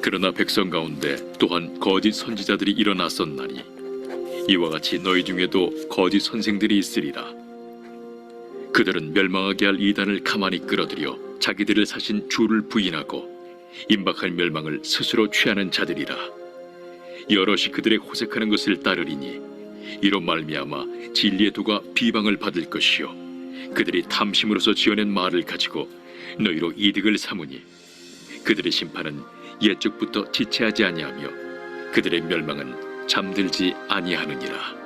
그러나 백성 가운데 또한 거짓 선지자들이 일어났었나니 이와 같이 너희 중에도 거짓 선생들이 있으리라. 그들은 멸망하게 할 이단을 가만히 끌어들여 자기들을 사신 주를 부인하고 임박할 멸망을 스스로 취하는 자들이라. 여럿이 그들의 호색하는 것을 따르리니 이로 말미암아 진리의 도가 비방을 받을 것이요 그들이 탐심으로서 지어낸 말을 가지고 너희로 이득을 삼으니 그들의 심판은 옛적부터 지체하지 아니하며 그들의 멸망은 잠들지 아니하느니라.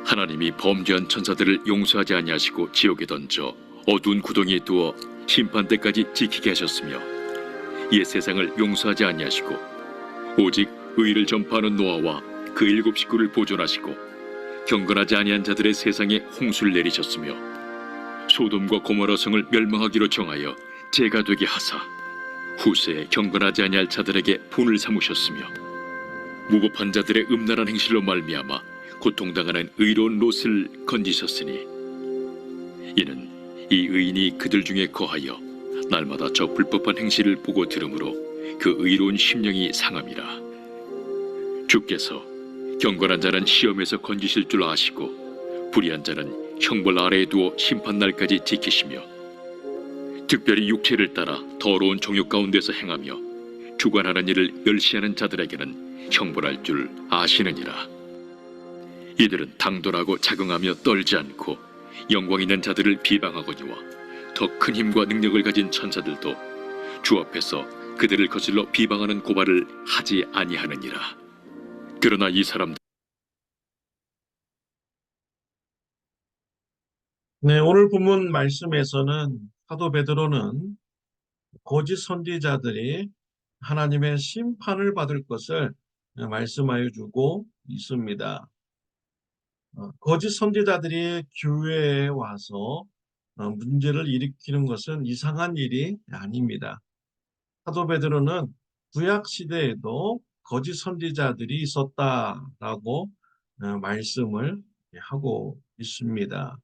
하나님이 범죄한 천사들을 용서하지 아니하시고 지옥에 던져 어두운 구덩이에 두어 심판 때까지 지키게 하셨으며 옛 세상을 용서하지 아니하시고 오직 의를 전파하는 노아와 그 7 식구를 보존하시고 경건하지 아니한 자들의 세상에 홍수를 내리셨으며 소돔과 고모라 성을 멸망하기로 정하여 재가 되게 하사 후세에 경건하지 아니할 자들에게 분을 삼으셨으며 무고한 자들의 음란한 행실로 말미암아 고통당하는 의로운 롯을 건지셨으니 이는 이 의인이 그들 중에 거하여 날마다 저 불법한 행실을 보고 들으므로 그 의로운 심령이 상함이라. 주께서 경건한 자는 시험에서 건지실 줄 아시고 불의한 자는 형벌 아래에 두어 심판날까지 지키시며 특별히 육체를 따라 더러운 정욕 가운데서 행하며 주관하는 일을 멸시하는 자들에게는 형벌할 줄 아시느니라. 이들은 당돌하고 자긍하며 떨지 않고 영광 있는 자들을 비방하거니와 더 큰 힘과 능력을 가진 천사들도 주 앞에서 그들을 거슬러 비방하는 고발을 하지 아니하느니라. 그러나 이 사람들 네, 오늘 본문 말씀에서는 사도 베드로는 거짓 선지자들이 하나님의 심판을 받을 것을 말씀하여 주고 있습니다. 거짓 선지자들이 교회에 와서 문제를 일으키는 것은 이상한 일이 아닙니다. 사도 베드로는 구약 시대에도 거짓 선지자들이 있었다라고 말씀을 하고 있습니다.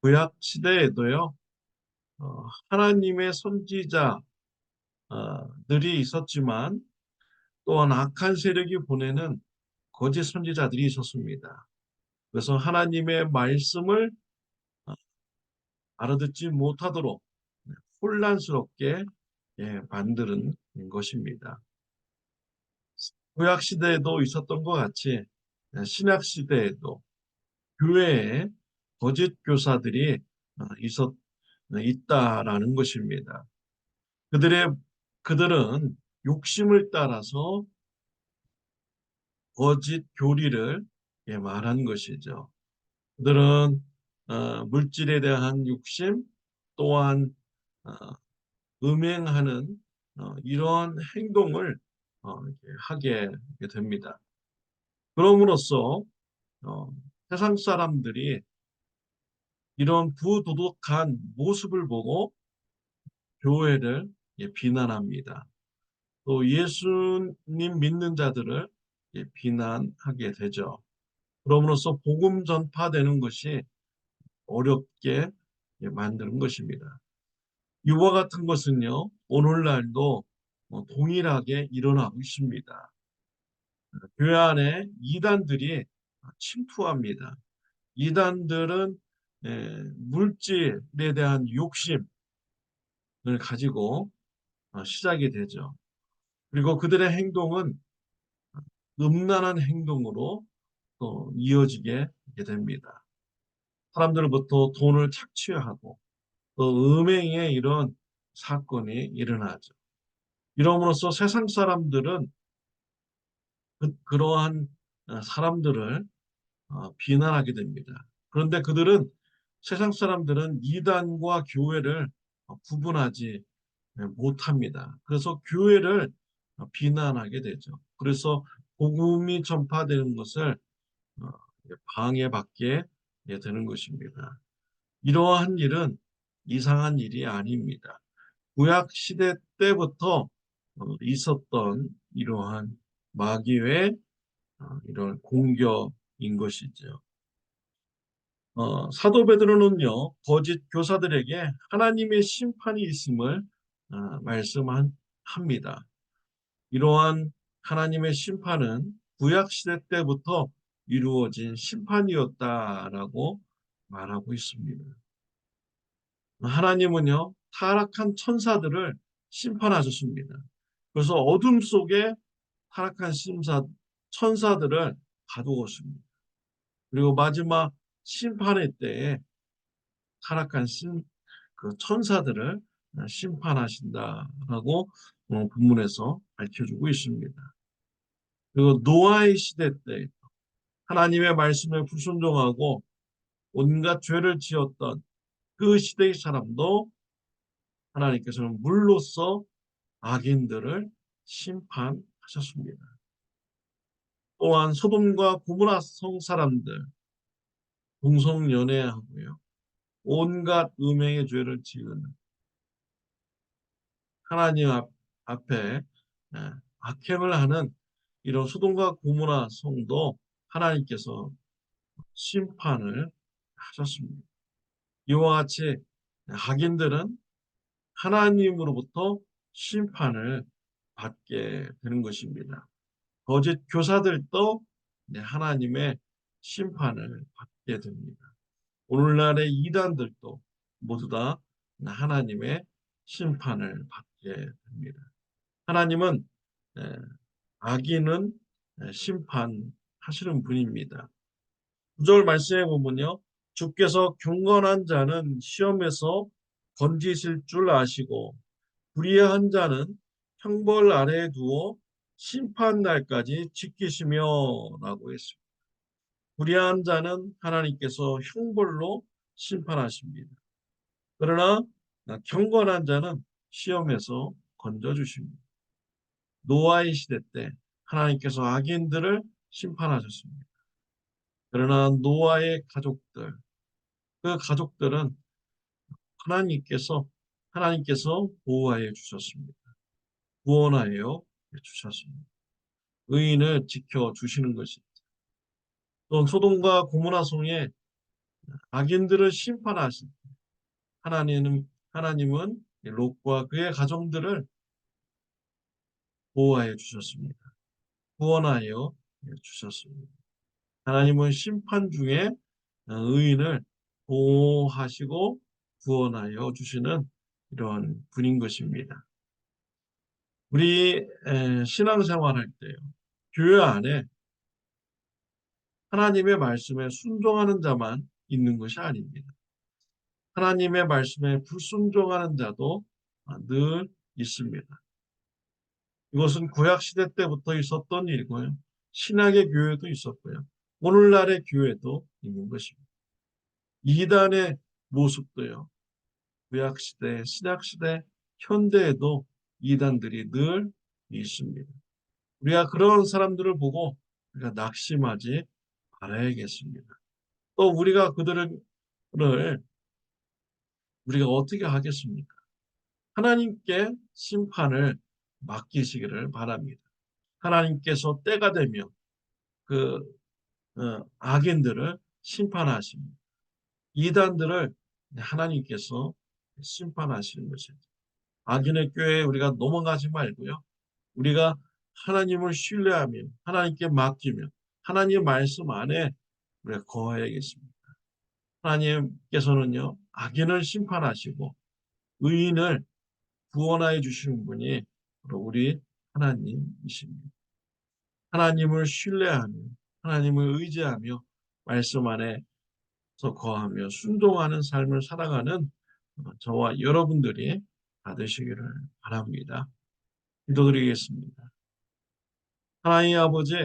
구약 시대에도요, 하나님의 선지자들이 있었지만 또한 악한 세력이 보내는 거짓 선지자들이 있었습니다. 그래서 하나님의 말씀을 알아듣지 못하도록 혼란스럽게 만드는 것입니다. 구약 시대에도 있었던 것 같이 신약 시대에도 교회에 거짓 교사들이 있다라는 것입니다. 그들은 욕심을 따라서 거짓 교리를 말한 것이죠. 그들은 물질에 대한 욕심 또한 어, 음행하는 이런 행동을 하게 됩니다. 그럼으로써 어, 세상 사람들이 이런 부도덕한 모습을 보고 교회를 비난합니다. 또 예수님 믿는 자들을 비난하게 되죠. 그럼으로써 복음 전파되는 것이 어렵게 만드는 것입니다. 이와 같은 것은요, 오늘날도 동일하게 일어나고 있습니다. 교회 안에 이단들이 침투합니다. 이단들은 물질에 대한 욕심을 가지고 시작이 되죠. 그리고 그들의 행동은 음란한 행동으로 또 이어지게 됩니다. 사람들로부터 돈을 착취하고 또 음행의 이런 사건이 일어나죠. 이러므로써 세상 사람들은 그러한 사람들을 비난하게 됩니다. 그런데 세상 사람들은 이단과 교회를 구분하지 못합니다. 그래서 교회를 비난하게 되죠. 그래서 복음이 전파되는 것을 어, 방해받게 되는 것입니다. 이러한 일은 이상한 일이 아닙니다. 구약 시대 때부터 있었던 이러한 마귀의 이런 공격인 것이죠. 사도 베드로는요, 거짓 교사들에게 하나님의 심판이 있음을 말씀합니다. 이러한 하나님의 심판은 구약 시대 때부터 이루어진 심판이었다라고 말하고 있습니다. 하나님은요, 타락한 천사들을 심판하셨습니다. 그래서 어둠 속에 타락한 천사들을 가두었습니다. 그리고 마지막 심판의 때에 타락한 그 천사들을 심판하신다라고 본문에서 밝혀주고 있습니다. 그리고 노아의 시대 때 하나님의 말씀에 불순종하고 온갖 죄를 지었던 그 시대의 사람도 하나님께서는 물로써 악인들을 심판하셨습니다. 또한 소돔과 고모라 성 사람들 동성연애하고요. 온갖 음행의 죄를 지은 하나님 앞에 악행을 하는 이런 소돔과 고모라 성도 하나님께서 심판을 하셨습니다. 이와 같이 악인들은 하나님으로부터 심판을 받게 되는 것입니다. 거짓 교사들도 하나님의 심판을 받게 됩니다. 오늘날의 이단들도 모두 다 하나님의 심판을 받게 됩니다. 하나님은 악인은 심판하시는 분입니다. 9절 말씀해 보면요. 주께서 경건한 자는 시험에서 건지실 줄 아시고 불의한 자는 형벌 아래에 두어 심판 날까지 지키시며 라고 했습니다. 불의한 자는 하나님께서 형벌로 심판하십니다. 그러나 경건한 자는 시험에서 건져주십니다. 노아의 시대 때 하나님께서 악인들을 심판하셨습니다. 그러나 노아의 가족들, 그 가족들은 하나님께서 보호하여 주셨습니다. 구원하여 주셨습니다. 의인을 지켜주시는 것입니다. 또 소돔과 고모라 성에 악인들을 심판하신 하나님은 롯과 그의 가정들을 보호하여 주셨습니다. 구원하여 주셨습니다. 하나님은 심판 중에 의인을 보호하시고 구원하여 주시는 이런 분인 것입니다. 우리 신앙생활할 때요. 교회 안에 하나님의 말씀에 순종하는 자만 있는 것이 아닙니다. 하나님의 말씀에 불순종하는 자도 늘 있습니다. 이것은 구약 시대 때부터 있었던 일이고요. 신약의 교회도 있었고요. 오늘날의 교회도 있는 것입니다. 이단의 모습도요. 구약 시대, 신약 시대, 현대에도 이단들이 늘 있습니다. 우리가 그런 사람들을 보고 우리가 낙심하지 말아야겠습니다. 또 우리가 그들을 우리가 어떻게 하겠습니까? 하나님께 심판을 맡기시기를 바랍니다. 하나님께서 때가 되면 그 악인들을 심판하십니다. 이단들을 하나님께서 심판하시는 것입니다. 악인의 꾀에 우리가 넘어가지 말고요. 우리가 하나님을 신뢰하며 하나님께 맡기며 하나님의 말씀 안에 우리가 거해야겠습니다. 하나님께서는요. 악인을 심판하시고 의인을 구원하여 주시는 분이 바로 우리 하나님이십니다. 하나님을 신뢰하며 하나님을 의지하며 말씀 안에서 거하며 순종하는 삶을 살아가는 저와 여러분들이 받으시기를 바랍니다. 기도드리겠습니다. 하나님 아버지,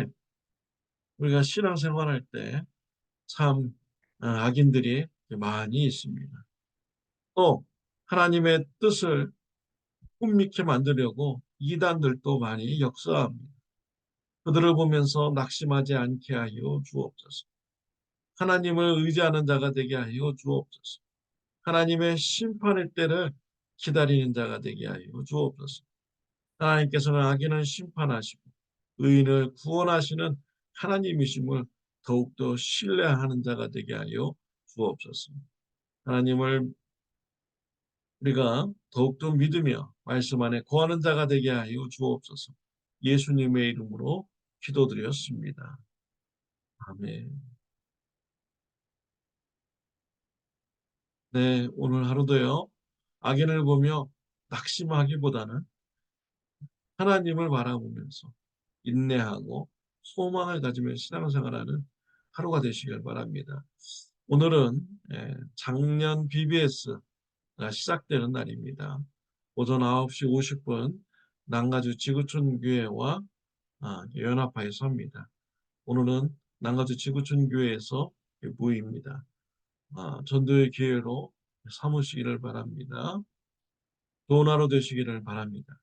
우리가 신앙생활할 때 참 악인들이 많이 있습니다. 또 하나님의 뜻을 꿈미게 만들려고 이단들도 많이 역사합니다. 그들을 보면서 낙심하지 않게 하여 주옵소서. 하나님을 의지하는 자가 되게 하여 주옵소서. 하나님의 심판의 때를 기다리는 자가 되게 하여 주옵소서. 하나님께서는 악인을 심판하시고 의인을 구원하시는 하나님이심을 더욱더 신뢰하는 자가 되게 하여 주옵소서. 하나님을 우리가 더욱더 믿으며 말씀 안에 거하는 자가 되게 하여 주옵소서. 예수님의 이름으로 기도드렸습니다. 아멘. 네, 오늘 하루도요, 악인을 보며 낙심하기보다는 하나님을 바라보면서 인내하고 소망을 가지며 신앙생활하는 하루가 되시길 바랍니다. 오늘은 작년 BBS가 시작되는 날입니다. 오전 9시 50분 남가주 지구촌 교회와 연합하여서 합니다. 오늘은 남가주 지구촌 교회에서 모입니다. 전도의 기회로 삼으시기를 바랍니다. 좋은 하루 되시기를 바랍니다.